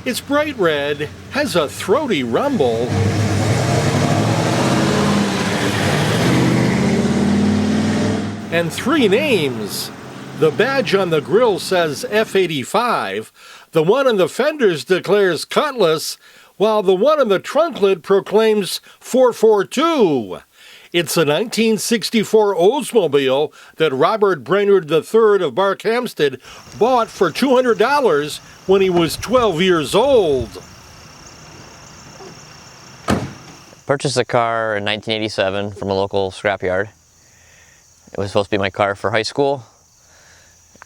It's bright red, has a throaty rumble, and 3 names. The badge on the grille says F-85, the one on the fenders declares Cutlass, while the one on the trunk lid proclaims 442. It's a 1964 Oldsmobile that Robert Brainard III of Barkhamsted bought for $200 when he was 12 years old. Purchased a car in 1987 from a local scrapyard. It was supposed to be my car for high school.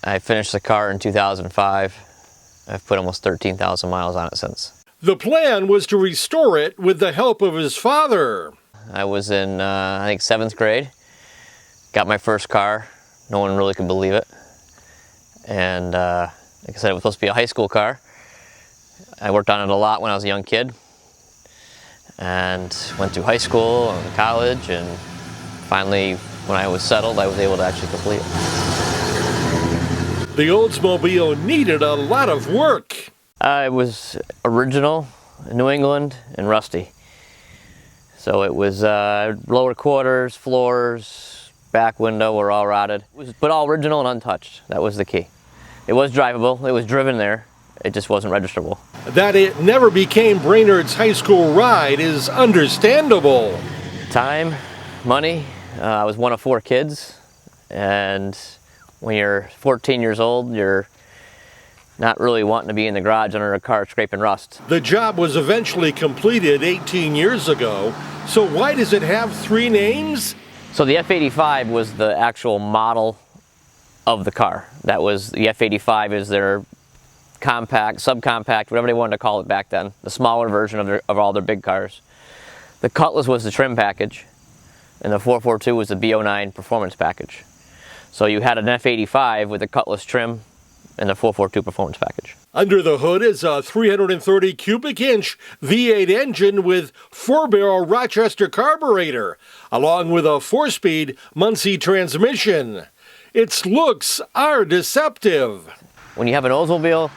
I finished the car in 2005. I've put almost 13,000 miles on it since. The plan was to restore it with the help of his father. I was in, I think, 7th grade. Got my first car. No one really could believe it. And like I said, it was supposed to be a high school car. I worked on it a lot when I was a young kid. And went through high school and college, and finally, when I was settled, I was able to actually complete it. The Oldsmobile needed a lot of work. It was original, New England, and rusty. So it was lower quarters, floors, back window were all rotted. But all original and untouched. That was the key. It was drivable. It was driven there. It just wasn't registerable. That it never became Brainard's high school ride is understandable. Time, money. I was one of 4 kids, and when you're 14 years old, you're not really wanting to be in the garage under a car scraping rust. The job was eventually completed 18 years ago, so why does it have 3 names? So the F-85 was the actual model of the car. That was, the F-85 is their compact, subcompact, whatever they wanted to call it back then, the smaller version of all their big cars. The Cutlass was the trim package, and the 442 was the B09 performance package. So you had an F-85 with the Cutlass trim and the 442 performance package. Under the hood is a 330 cubic inch V8 engine with 4-barrel Rochester carburetor, along with a 4-speed Muncie transmission. Its looks are deceptive. When you have an Oldsmobile,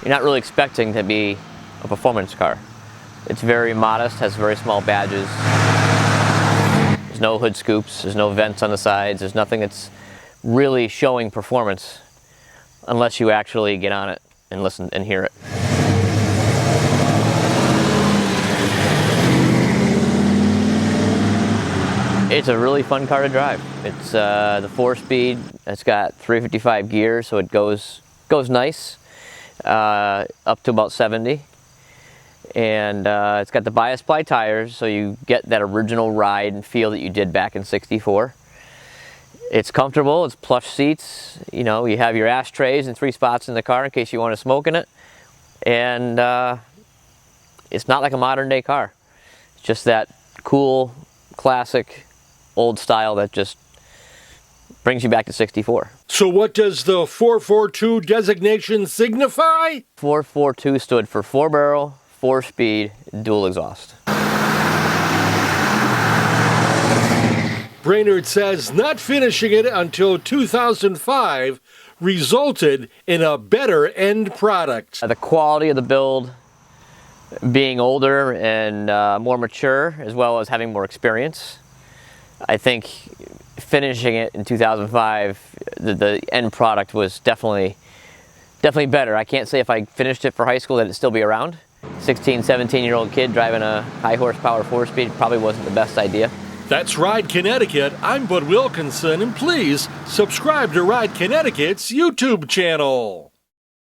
you're not really expecting to be a performance car. It's very modest, has very small badges. There's no hood scoops, there's no vents on the sides, there's nothing that's really showing performance unless you actually get on it and listen and hear it. It's a really fun car to drive. It's the 4-speed, it's got 355 gears, so it goes nice, up to about 70. And it's got the bias ply tires, so you get that original ride and feel that you did back in '64. It's comfortable, it's plush seats, you know, you have your ashtrays in 3 spots in the car in case you want to smoke in it. And it's not like a modern day car. It's just that cool, classic, old style that just brings you back to '64. So what does the 442 designation signify? 442 stood for 4-barrel, 4-speed, dual exhaust. Brainard says not finishing it until 2005 resulted in a better end product. The quality of the build, being older and more mature, as well as having more experience, I think finishing it in 2005, the end product was definitely better. I can't say if I finished it for high school that it'd still be around. 16, 17-year-old kid driving a high horsepower 4-speed probably wasn't the best idea. That's Ride Connecticut. I'm Bud Wilkinson, and please subscribe to Ride Connecticut's YouTube channel.